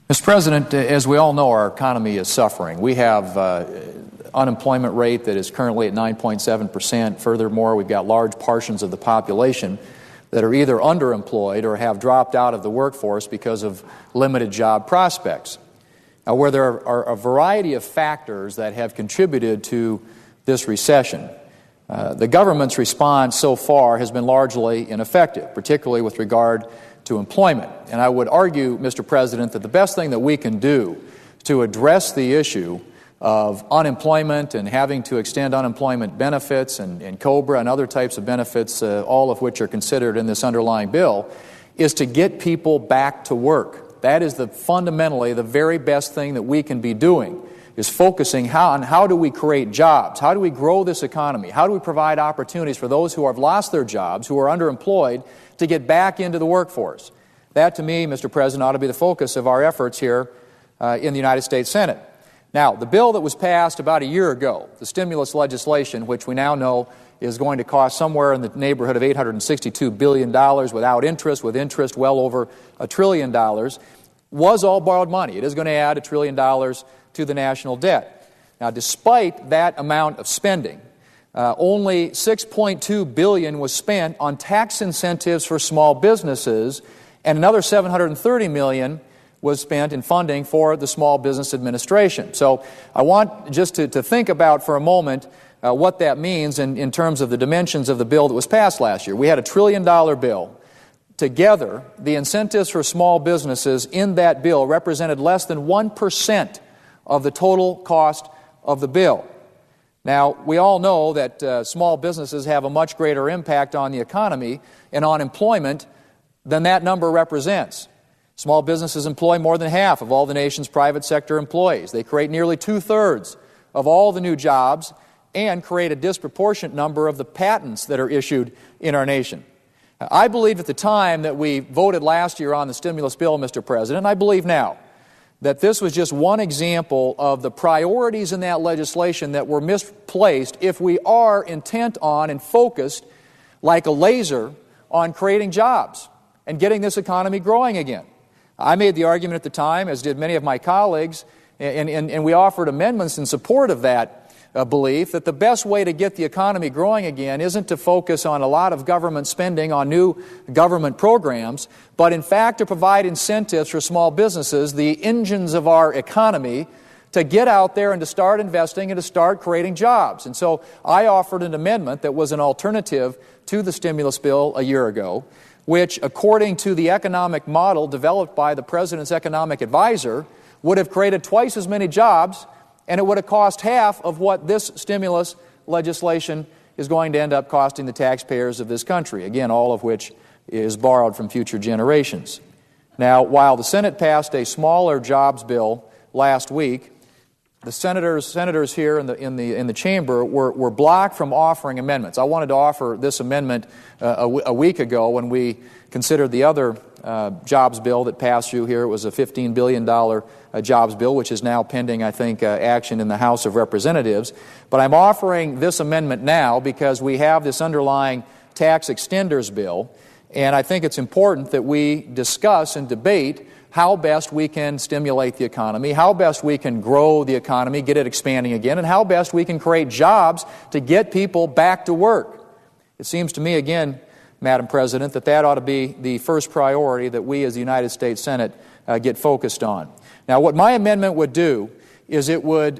Mr. President, as we all know, our economy is suffering. We have unemployment rate that is currently at 9.7%. Furthermore, we've got large portions of the population that are either underemployed or have dropped out of the workforce because of limited job prospects. Now, where there are a variety of factors that have contributed to this recession, the government's response so far has been largely ineffective, particularly with regard to employment. And I would argue, Mr. President, that the best thing that we can do to address the issue of unemployment and having to extend unemployment benefits and COBRA and other types of benefits, all of which are considered in this underlying bill, is to get people back to work. That is fundamentally the very best thing that we can be doing, is focusing on how do we create jobs, how do we grow this economy, how do we provide opportunities for those who have lost their jobs, who are underemployed, to get back into the workforce. That, to me, Mr. President, ought to be the focus of our efforts here in the United States Senate. Now, the bill that was passed about a year ago, the stimulus legislation, which we now know is going to cost somewhere in the neighborhood of $862 billion without interest, with interest well over $1 trillion, was all borrowed money. It is going to add $1 trillion to the national debt. Now, despite that amount of spending, only $6.2 billion was spent on tax incentives for small businesses, and another $730 million was spent in funding for the Small Business Administration. So I want just to think about for a moment what that means in terms of the dimensions of the bill that was passed last year. We had $1 trillion bill. Together, the incentives for small businesses in that bill represented less than 1% of the total cost of the bill. Now, we all know that small businesses have a much greater impact on the economy and on employment than that number represents. Small businesses employ more than half of all the nation's private sector employees. They create nearly 2/3 of all the new jobs and create a disproportionate number of the patents that are issued in our nation. I believed at the time that we voted last year on the stimulus bill, Mr. President, I believe now that this was just one example of the priorities in that legislation that were misplaced if we are intent on and focused like a laser on creating jobs and getting this economy growing again. I made the argument at the time, as did many of my colleagues, and we offered amendments in support of that belief, that the best way to get the economy growing again isn't to focus on a lot of government spending on new government programs, but in fact to provide incentives for small businesses, the engines of our economy, to get out there and to start investing and to start creating jobs. And so I offered an amendment that was an alternative to the stimulus bill a year ago, which, according to the economic model developed by the President's economic advisor, would have created twice as many jobs, and it would have cost half of what this stimulus legislation is going to end up costing the taxpayers of this country, again, all of which is borrowed from future generations. Now, while the Senate passed a smaller jobs bill last week, the senators here in the chamber were blocked from offering amendments. I wanted to offer this amendment a week ago when we considered the other jobs bill that passed through here. It was a $15 billion jobs bill, which is now pending, I think, action in the House of Representatives. But I'm offering this amendment now because we have this underlying tax extenders bill, and I think it's important that we discuss and debate how best we can stimulate the economy, how best we can grow the economy, get it expanding again, and how best we can create jobs to get people back to work. It seems to me, again, Madam President, that ought to be the first priority that we as the United States Senate get focused on. Now, what my amendment would do is it would,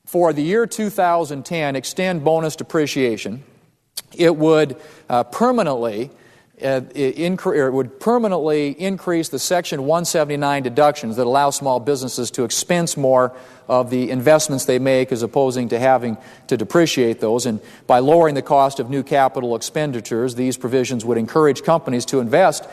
for the year 2010, extend bonus depreciation. It would permanently increase the Section 179 deductions that allow small businesses to expense more of the investments they make as opposing to having to depreciate those. And by lowering the cost of new capital expenditures, these provisions would encourage companies to invest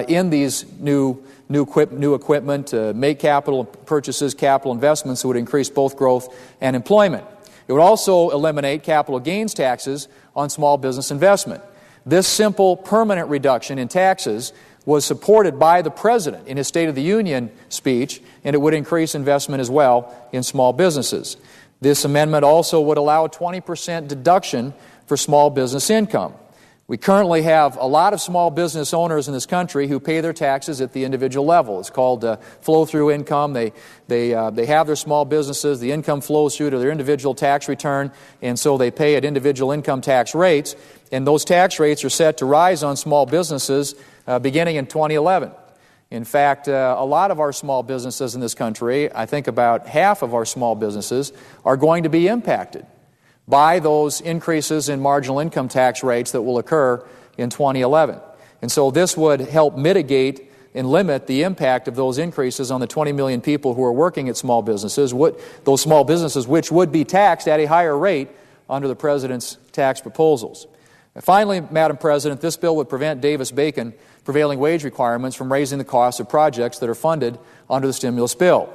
in these new equipment, make capital purchases, capital investments that would increase both growth and employment. It would also eliminate capital gains taxes on small business investment. This simple, permanent reduction in taxes was supported by the President in his State of the Union speech, and it would increase investment as well in small businesses. This amendment also would allow a 20% deduction for small business income. We currently have a lot of small business owners in this country who pay their taxes at the individual level. It's called flow-through income. They have their small businesses. The income flows through to their individual tax return, and so they pay at individual income tax rates. And those tax rates are set to rise on small businesses beginning in 2011. In fact, a lot of our small businesses in this country, I think about half of our small businesses, are going to be impacted by those increases in marginal income tax rates that will occur in 2011. And so this would help mitigate and limit the impact of those increases on the 20 million people who are working at small businesses, those small businesses which would be taxed at a higher rate under the President's tax proposals. And finally, Madam President, this bill would prevent Davis-Bacon prevailing wage requirements from raising the cost of projects that are funded under the stimulus bill.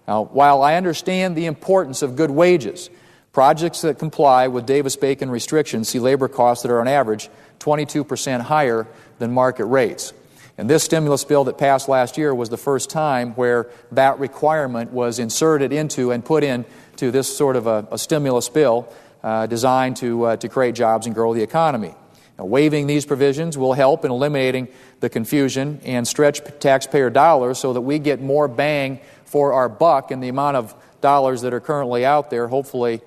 Now, while I understand the importance of good wages, projects that comply with Davis-Bacon restrictions see labor costs that are on average 22% higher than market rates. And this stimulus bill that passed last year was the first time where that requirement was inserted into and put into this sort of a stimulus bill designed to create jobs and grow the economy. Now, waiving these provisions will help in eliminating the confusion and stretch taxpayer dollars so that we get more bang for our buck in the amount of dollars that are currently out there, hopefully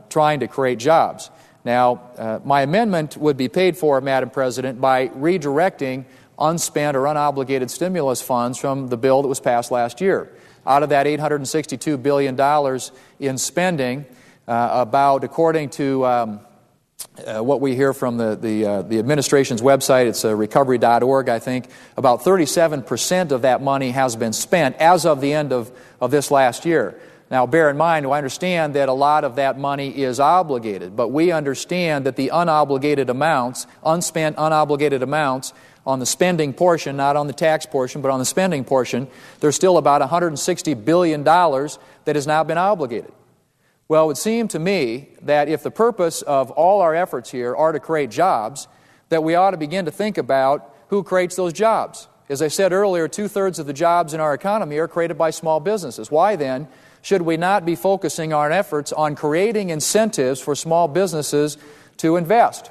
trying to create jobs. Now, my amendment would be paid for, Madam President, by redirecting unspent or unobligated stimulus funds from the bill that was passed last year. Out of that $862 billion in spending, according to what we hear from the administration's website, it's recovery.org, I think, about 37% of that money has been spent as of the end of this last year. Now, bear in mind, I understand that a lot of that money is obligated, but we understand that the unobligated amounts, unspent unobligated amounts on the spending portion, not on the tax portion, but on the spending portion, there's still about $160 billion that has not been obligated. Well, it would seem to me that if the purpose of all our efforts here are to create jobs, that we ought to begin to think about who creates those jobs. As I said earlier, 2/3 of the jobs in our economy are created by small businesses. Why then should we not be focusing our efforts on creating incentives for small businesses to invest?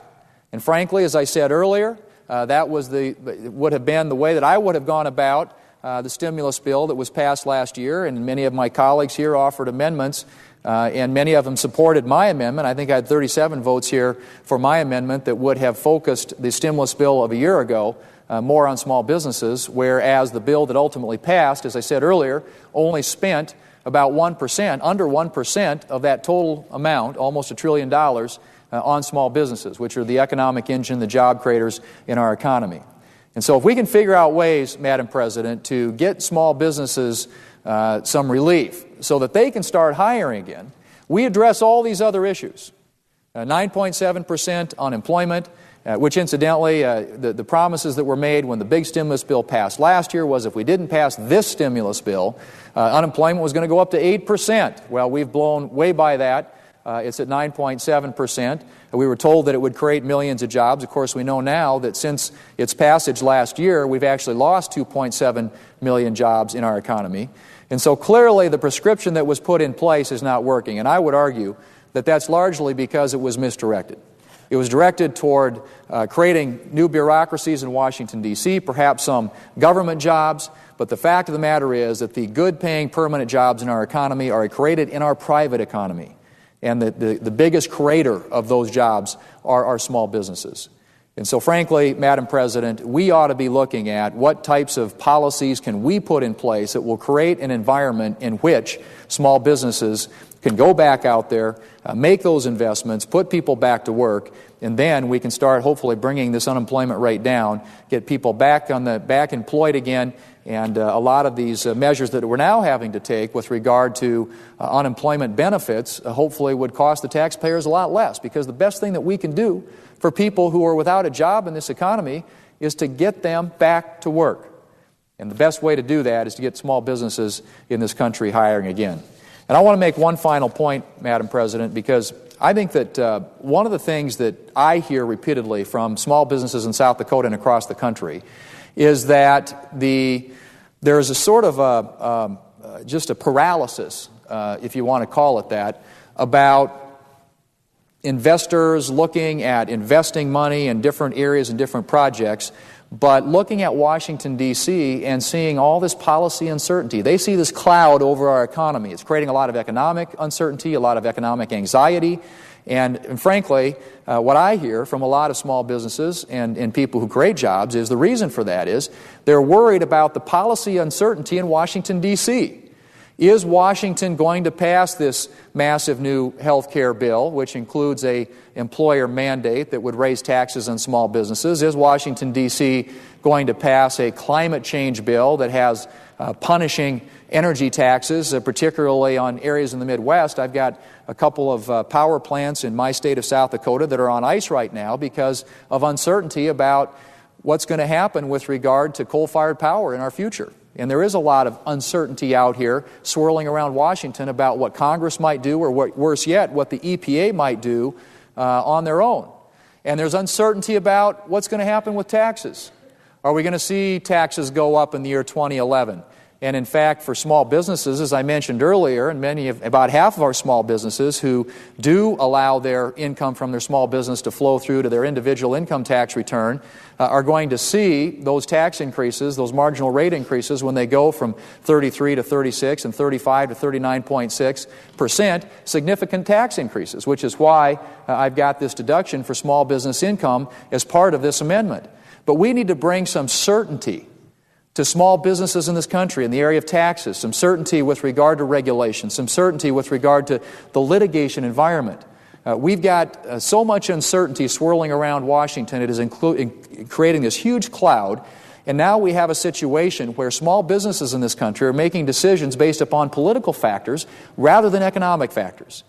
And frankly, as I said earlier, that would have been the way that I would have gone about the stimulus bill that was passed last year, and many of my colleagues here offered amendments, and many of them supported my amendment. I think I had 37 votes here for my amendment that would have focused the stimulus bill of a year ago more on small businesses, whereas the bill that ultimately passed, as I said earlier, only spent about 1%, under 1% of that total amount, almost $1 trillion, on small businesses, which are the economic engine, the job creators in our economy. And so if we can figure out ways, Madam President, to get small businesses some relief so that they can start hiring again, we address all these other issues. 9.7% unemployment, which incidentally, the promises that were made when the big stimulus bill passed last year was if we didn't pass this stimulus bill, unemployment was going to go up to 8%. Well, we've blown way by that. It's at 9.7%. We were told that it would create millions of jobs. Of course, we know now that since its passage last year, we've actually lost 2.7 million jobs in our economy. And so clearly the prescription that was put in place is not working. And I would argue that that's largely because it was misdirected. It was directed toward creating new bureaucracies in Washington, D.C., perhaps some government jobs, but the fact of the matter is that the good-paying permanent jobs in our economy are created in our private economy. And the biggest creator of those jobs are our small businesses. And so frankly, Madam President, we ought to be looking at what types of policies can we put in place that will create an environment in which small businesses can go back out there, make those investments, put people back to work, and then we can start hopefully bringing this unemployment rate down, get people back employed again, and a lot of these measures that we're now having to take with regard to unemployment benefits hopefully would cost the taxpayers a lot less, because the best thing that we can do for people who are without a job in this economy is to get them back to work. And the best way to do that is to get small businesses in this country hiring again. And I want to make one final point, Madam President, because I think that one of the things that I hear repeatedly from small businesses in South Dakota and across the country is that there is a sort of just a paralysis, if you want to call it that, about investors looking at investing money in different areas and different projects, but looking at Washington, D.C. and seeing all this policy uncertainty. They see this cloud over our economy. It's creating a lot of economic uncertainty, a lot of economic anxiety, and frankly, what I hear from a lot of small businesses and people who create jobs is the reason for that is they're worried about the policy uncertainty in Washington, D.C. Is Washington going to pass this massive new health care bill, which includes a employer mandate that would raise taxes on small businesses? Is Washington, D.C. going to pass a climate change bill that has punishing energy taxes, particularly on areas in the Midwest? I've got a couple of power plants in my state of South Dakota that are on ice right now because of uncertainty about what's going to happen with regard to coal-fired power in our future. And there is a lot of uncertainty out here swirling around Washington about what Congress might do, or worse yet, what the EPA might do on their own. And there's uncertainty about what's going to happen with taxes. Are we going to see taxes go up in the year 2011? And in fact, for small businesses, as I mentioned earlier, and about half of our small businesses who do allow their income from their small business to flow through to their individual income tax return, are going to see those tax increases, those marginal rate increases, when they go from 33 to 36 and 35 to 39.6%, significant tax increases, which is why I've got this deduction for small business income as part of this amendment. But we need to bring some certainty to small businesses in this country in the area of taxes, some certainty with regard to regulation, some certainty with regard to the litigation environment. We've got so much uncertainty swirling around Washington, it is creating this huge cloud, and now we have a situation where small businesses in this country are making decisions based upon political factors rather than economic factors.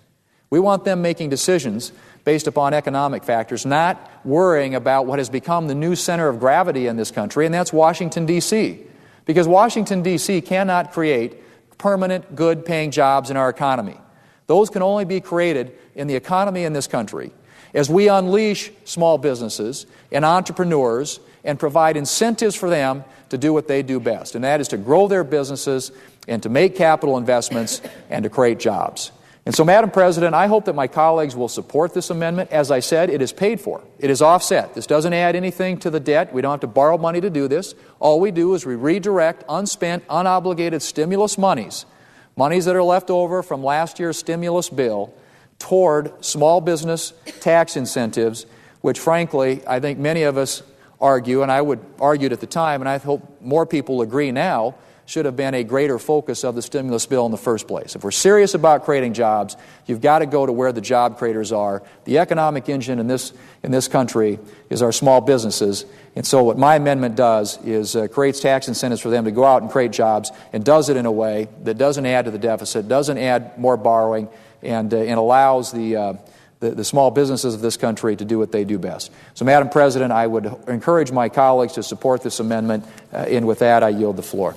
We want them making decisions based upon economic factors, not worrying about what has become the new center of gravity in this country, and that's Washington, D.C. Because Washington, D.C. cannot create permanent, good-paying jobs in our economy. Those can only be created in the economy in this country as we unleash small businesses and entrepreneurs and provide incentives for them to do what they do best, and that is to grow their businesses and to make capital investments and to create jobs. And so, Madam President, I hope that my colleagues will support this amendment. As I said, it is paid for. It is offset. This doesn't add anything to the debt. We don't have to borrow money to do this. All we do is we redirect unspent, unobligated stimulus monies that are left over from last year's stimulus bill, toward small business tax incentives, which, frankly, I think many of us argue, and I would argue it at the time, and I hope more people agree now, should have been a greater focus of the stimulus bill in the first place. If we're serious about creating jobs, you've got to go to where the job creators are. The economic engine in this country is our small businesses. And so what my amendment does is creates tax incentives for them to go out and create jobs, and does it in a way that doesn't add to the deficit, doesn't add more borrowing, and allows the small businesses of this country to do what they do best. So, Madam President, I would encourage my colleagues to support this amendment, and with that, I yield the floor.